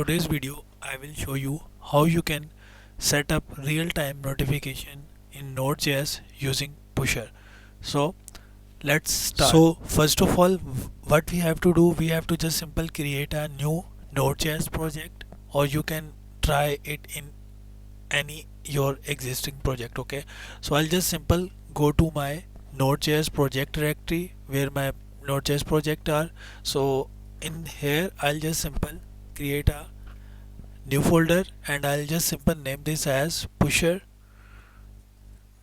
today's video, I will show you how you can set up real-time notification in Node.js using Pusher. So let's start. So first of all, what we have to do, we have to just simple create a new Node.js project, or you can try it in any your existing project. Okay, so I'll just simple go to my Node.js project directory where my Node.js project are. So in here I'll just simple create a new folder and I'll just simple name this as pusher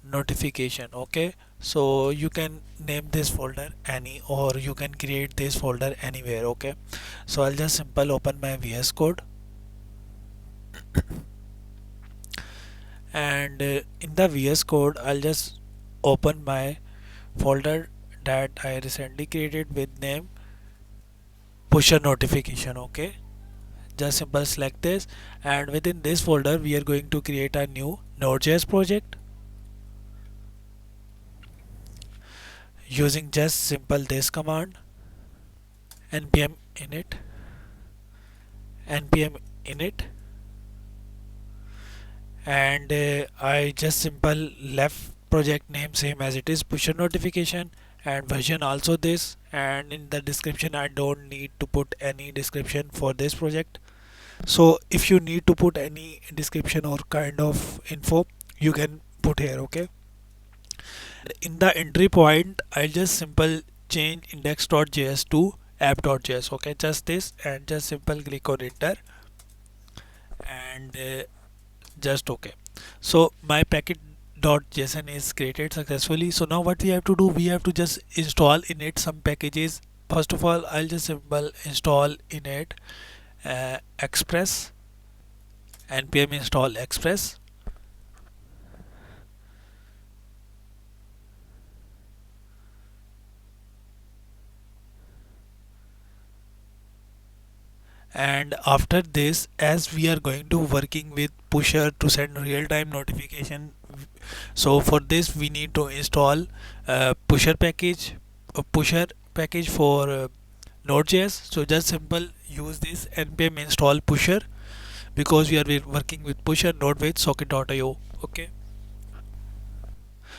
notification. Okay, so you can name this folder any, or you can create this folder anywhere. Okay, so I'll just simple open my VS Code, and in the VS Code I'll just open my folder that I recently created with name pusher notification. Okay, just simple select this, and within this folder we are going to create a new Node.js project using just simple this command npm init npm init, and I just simple left project name same as it is pusher notification, and version also this, and in the description I don't need to put any description for this project. So if you need to put any description or kind of info, you can put here. Okay, in the entry point I'll just simple change index.js to app.js. Okay, just this, and just simple click on enter, and just okay. So my package.json is created successfully. So now what we have to do, we have to just install init some packages. First of all, I'll just simple install init express, npm install express, and after this, as we are going to working with pusher to send real-time notification, so for this we need to install pusher package, for Node.js. So just simple use this npm install pusher, because we are working with pusher not with socket.io. Okay,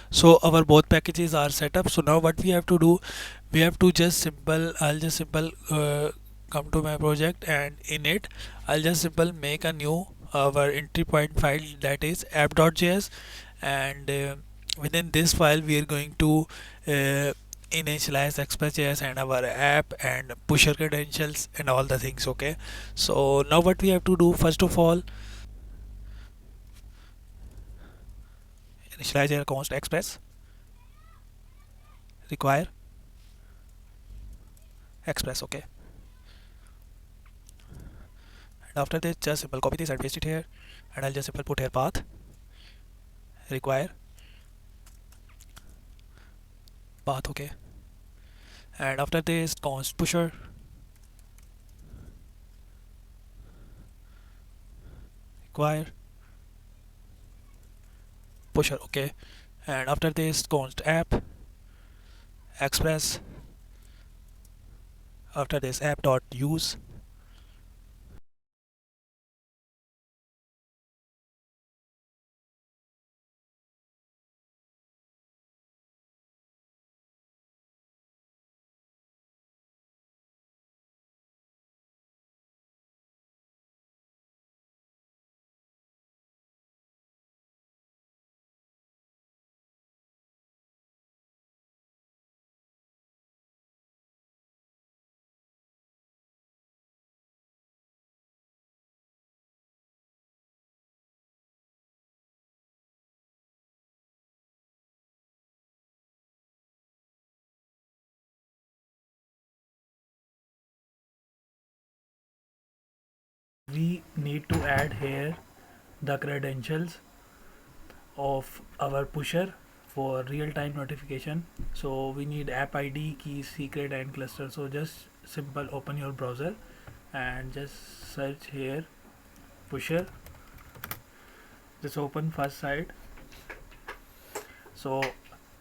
so our both packages are set up. So now what we have to do, we have to just simple I'll just simple come to my project, and in it I'll just simple make a new our entry point file, that is app.js, and within this file we are going to initialize express.js and our app and pusher credentials and all the things. Okay, so now what we have to do, first of all initialize your const express require express. Okay, and after this just simple copy this and paste it here, and I'll just simple put here path require path. Okay, and after this const pusher require pusher. Okay, and after this const app express, after this app dot use, we need to add here the credentials of our pusher for real-time notification. So we need app id, key, secret and cluster. So just simple open your browser and just search here pusher, just open first site. So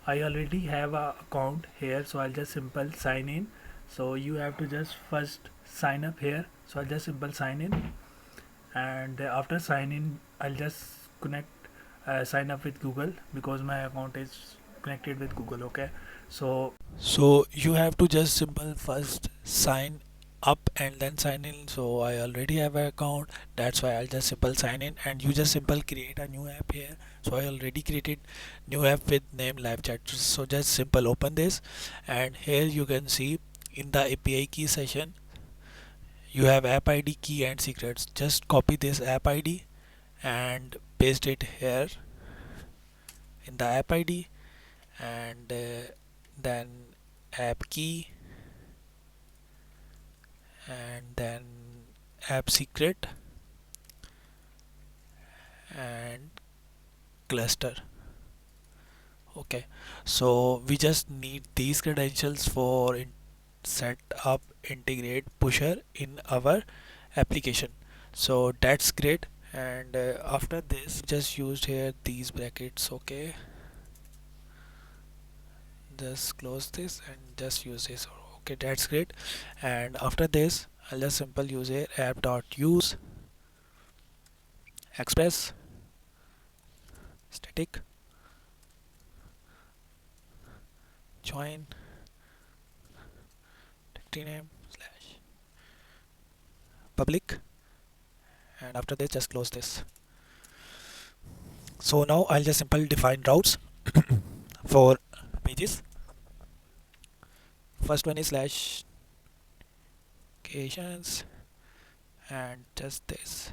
I already have a account here, so I'll just simple sign in. So you have to just first sign up here, so I'll just simple sign in, And after sign in, I'll just sign up with Google because my account is connected with Google. Okay, so you have to just simple first sign up and then sign in. So I already have an account, that's why I'll just simple sign in, and you just simple create a new app here. So I already created new app with name live chat, so just simple open this, and here you can see in the API key session you have app ID, key and secrets. Just copy this app ID and paste it here in the app ID, and then app key, and then app secret and cluster. Okay, so we just need these credentials for set up integrate pusher in our application. So that's great, and after this just used here these brackets. Okay, just close this and just use this. Okay, that's great. And after this I'll just simple use here app.use express static join directory name slash public, and after this just close this. So now I'll just simple define routes for pages. First one is slash locations, and just this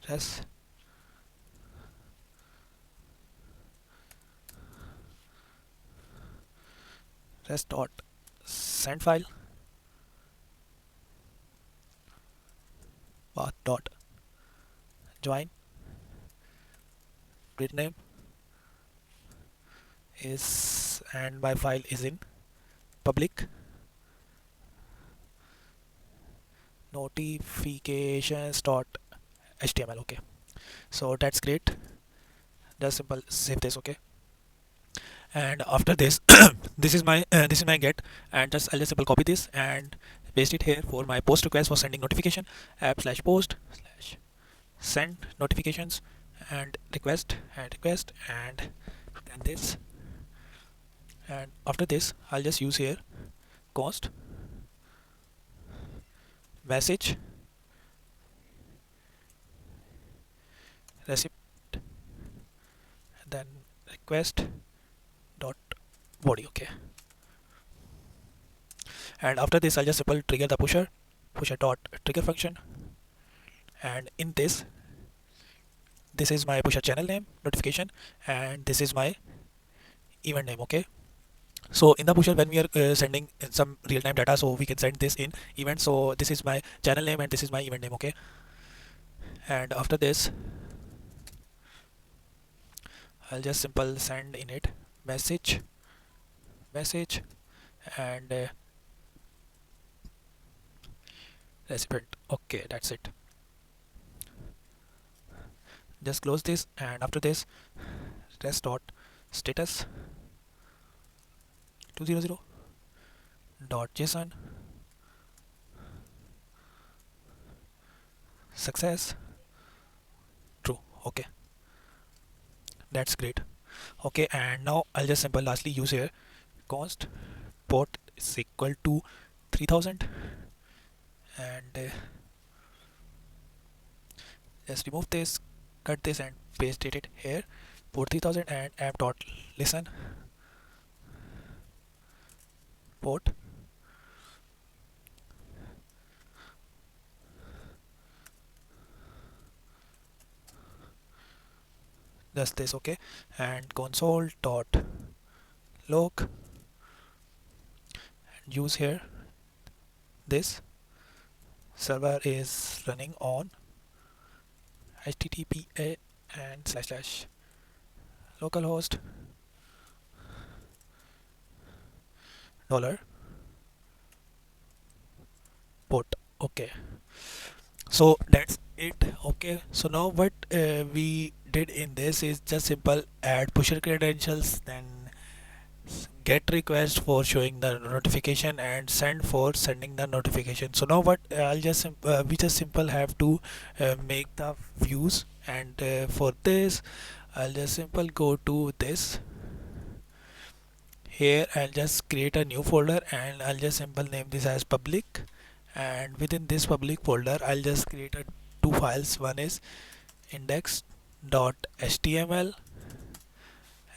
rest rest dot send file path dot join read name is, and my file is in public notifications dot html. Okay, so that's great. Just simple save this. Okay, and after this this is my get, and just I'll just simple copy this and paste it here for my post request for sending notification app slash post slash send notifications and request and then this, and after this I'll just use here const message receipt, then request dot body. Okay, and after this I'll just simple trigger the pusher dot trigger function, and in this is my pusher channel name notification, and this is my event name. Okay, so in the pusher when we are sending some real-time data, so we can send this in event. So this is my channel name and this is my event name. Okay, and after this I'll just simple send in it message and recipient. Okay, that's it. Just close this, and after this rest dot status 200 dot json success true. Okay, that's great. Okay, and now I'll just simple lastly use here const port is equal to 3000, and just remove this, cut this and paste it here, port 3000, and app dot listen port just this. Okay, and console dot log and use here this server is running on httpa and slash slash localhost dollar port. Okay, so that's it. Okay, so now what we did in this is just simple add pusher credentials, then get request for showing the notification, and send for sending the notification. So now what we just simple have to make the views, and for this I'll just simple go to this here. I'll just create a new folder, and I'll just simple name this as public, and within this public folder I'll just create two files. One is index.html,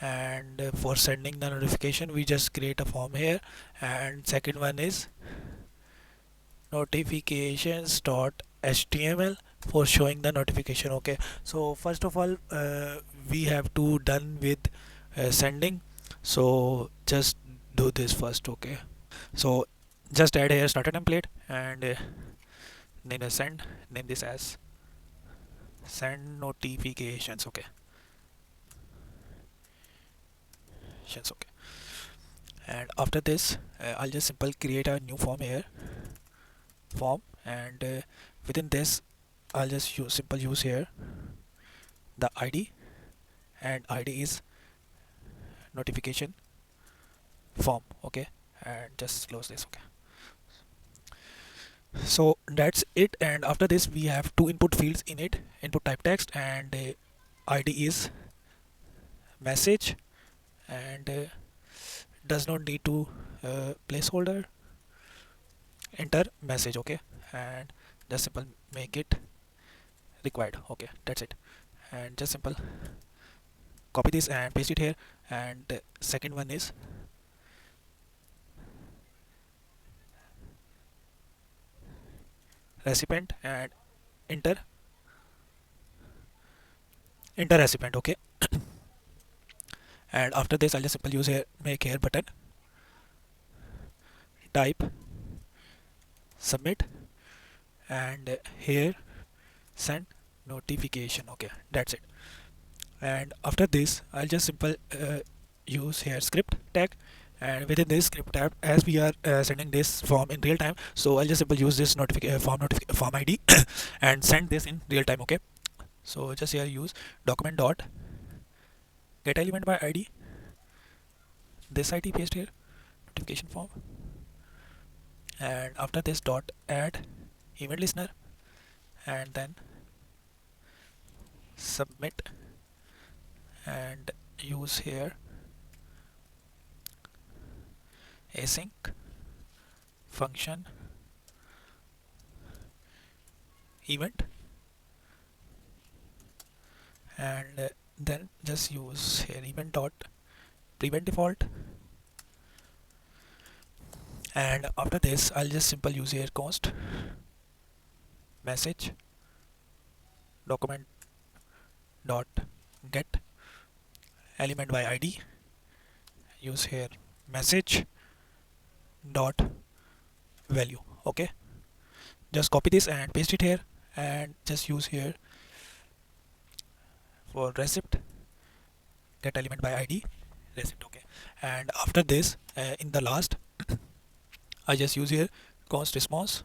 and for sending the notification we just create a form here, and second one is notifications.html for showing the notification. Okay, so first of all we have to done with sending, so just do this first. Okay, so just add here starter template, and name as send, name this as send notifications. Okay, okay, and after this I'll just simple create a new form here, form, and within this I'll just use here the ID, and ID is notification form. Okay, and just close this. Okay, so that's it, and after this we have two input fields in it, input type text, and ID is message, and does not need to placeholder, enter message. Okay, and just simple make it required. Okay, that's it, and just simple copy this and paste it here, and second one is recipient, and enter recipient. Okay, and after this I'll just simple use here make here button, type submit, and here send notification. Okay, that's it, and after this I'll just simple use here script tag, and within this script tab, as we are sending this form in real time, so I'll just simple use this form ID and send this in real time. Okay, so just here use document dot get element by ID, this ID paste here notification form, and after this dot add event listener, and then submit, and use here async function event, and then just use here event dot prevent default, and after this I'll just simple use here const message document dot get element by ID, use here message dot value. Okay, just copy this and paste it here, and just use here for receipt get element by ID receipt. Okay, and after this in the last I just use here const response,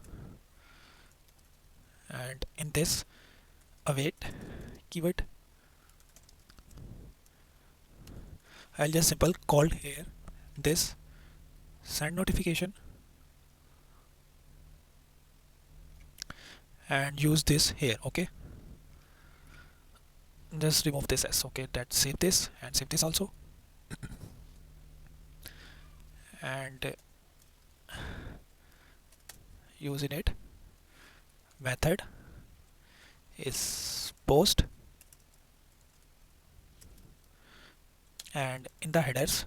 and in this await keyword I'll just simple call here this send notification, and use this here. Okay, just remove this s. Okay, that's save this and save this also, and use in it method is post, and in the headers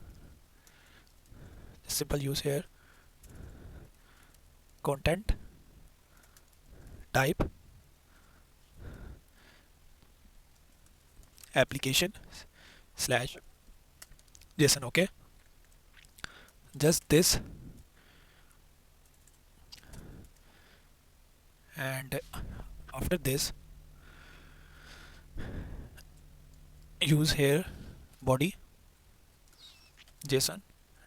simple use here content type application slash JSON. Okay, just this, and after this use here body JSON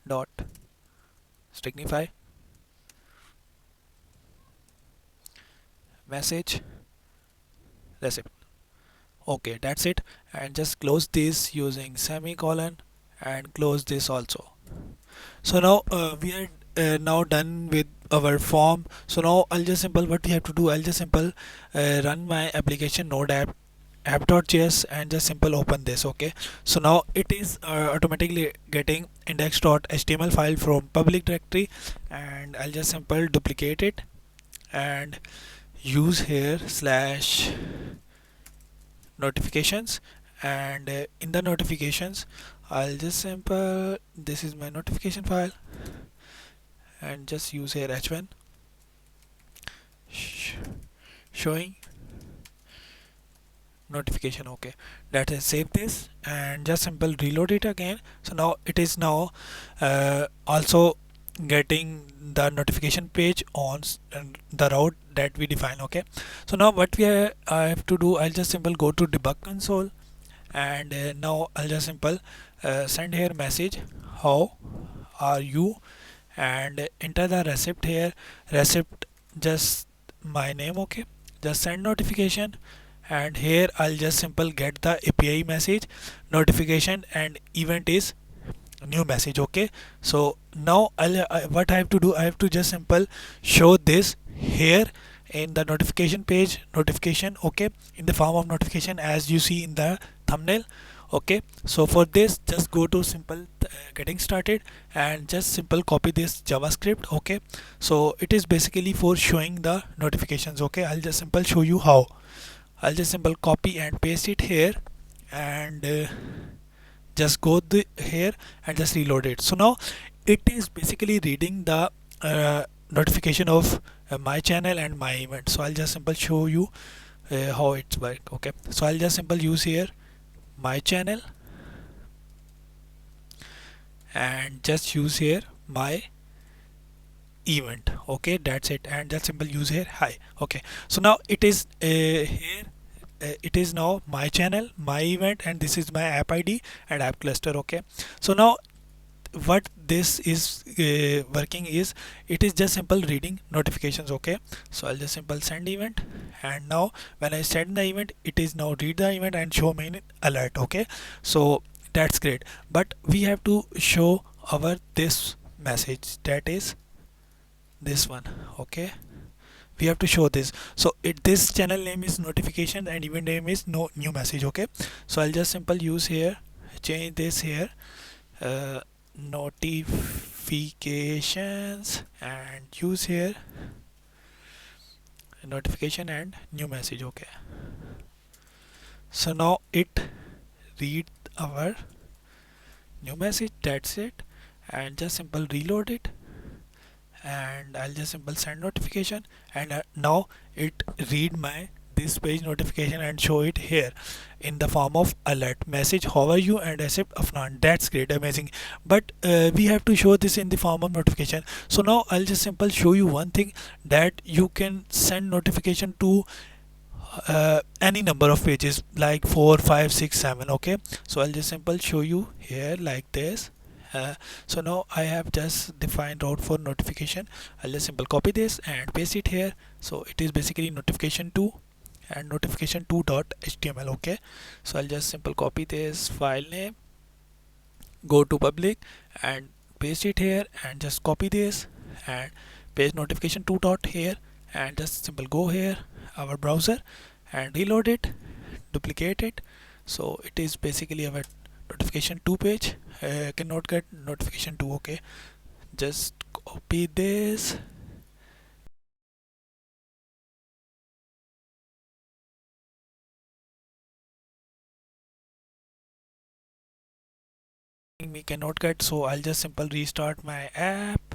dot stringify message receipt. Okay, that's it, and just close this using semicolon and close this also. So now we are now done with our form. So now I'll just simple what we have to do. I'll just simple run my application node app.js and just simple open this. Okay, so now it is automatically getting index.html file from public directory, and I'll just simple duplicate it and use here slash notifications, and in the notifications I'll just simple this is my notification file and just use here h1 sh showing notification. Okay, that is save this and just simple reload it again. So now it is now also getting the notification page on the route that we define. Okay, so now what I have to do, I'll just simple go to debug console, and now I'll just simple send here message how are you, and enter the receipt here, receipt just my name. Okay, just send notification, and here I'll just simple get the API message notification and event is new message. Okay, so now what I have to do, I have to just simple show this here in the notification page notification. Okay, in the form of notification as you see in the thumbnail. Okay, so for this just go to simple getting started and just simple copy this JavaScript. Okay, so it is basically for showing the notifications. Okay, I'll just simple show you how. I'll just simple copy and paste it here, and just go here and just reload it. So now it is basically reading the notification of my channel and my event. So I'll just simple show you how it's work. Okay, so I'll just simple use here my channel and just use here my event. Okay, that's it, and just simple use here hi. Okay, so now it is here it is now my channel, my event, and this is my app ID and app cluster. Okay, so now what this is working is it is just simple reading notifications. Okay, so I'll just simple send event, and now when I send the event it is now read the event and show me an alert. Okay, so that's great, but we have to show our this message, that is this one. Okay, we have to show this. So this channel name is notification and event name is no new message. Okay, so I'll just simple use here, change this here notifications, and use here notification and new message. Okay, so now it read our new message, that's it, and just simple reload it, and I'll just simple send notification, and now it read my this page notification and show it here in the form of alert message how are you and accept Afnan. That's great, amazing, but we have to show this in the form of notification. So now I'll just simple show you one thing, that you can send notification to any number of pages like 4 5 6 7. Okay, so I'll just simple show you here like this. So now I have just defined route for notification. I'll just simple copy this and paste it here. So it is basically notification 2 and notification 2.html. Okay, so I'll just simple copy this file name, go to public and paste it here, and just copy this and paste notification 2 dot here, and just simple go here our browser and reload it, duplicate it. So it is basically our notification 2 page. Cannot get notification 2. Okay, just copy this, we cannot get, so I'll just simple restart my app.js,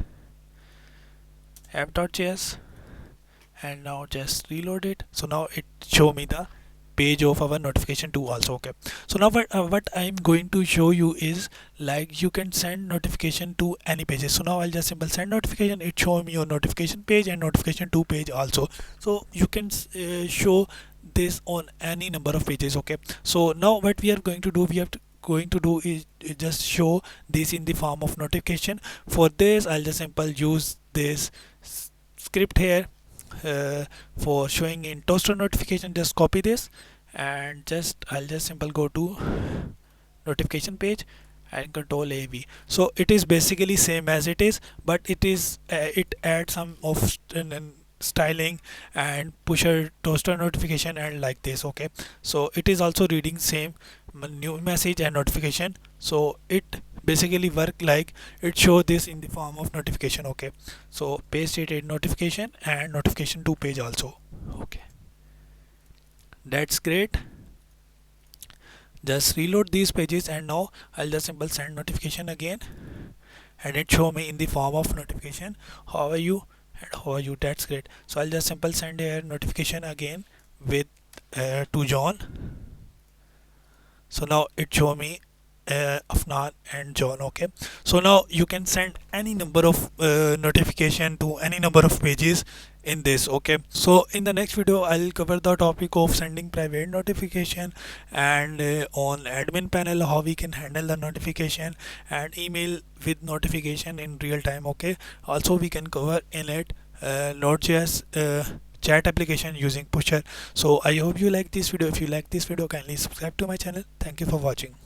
and now just reload it. So now it show me the page of our notification 2 also. Okay, so now what I'm going to show you is like you can send notification to any pages. So now I'll just simple send notification, it show me your notification page and notification 2 page also. So you can show this on any number of pages. Okay, so now what we are going to do, going to do is just show this in the form of notification. For this I'll just simple use this script here for showing in toaster notification. Just copy this and just I'll just simple go to notification page and control AV. So it is basically same as it is, but it adds some of styling and pusher toaster notification and like this. Okay, so it is also reading same new message and notification. So it basically work like it show this in the form of notification. Okay, so paste it in notification and notification to page also. Okay, that's great. Just reload these pages, and now I'll just simple send notification again, and it show me in the form of notification, how are you and how are you. That's great. So I'll just simple send a notification again with to John. So now it show me Afnan and John. Okay, so now you can send any number of notification to any number of pages in this. Okay, so in the next video I'll cover the topic of sending private notification, and on admin panel how we can handle the notification, and email with notification in real time. Okay, also we can cover in it Node.js chat application using Pusher. So I hope you like this video. If you like this video, kindly subscribe to my channel. Thank you for watching.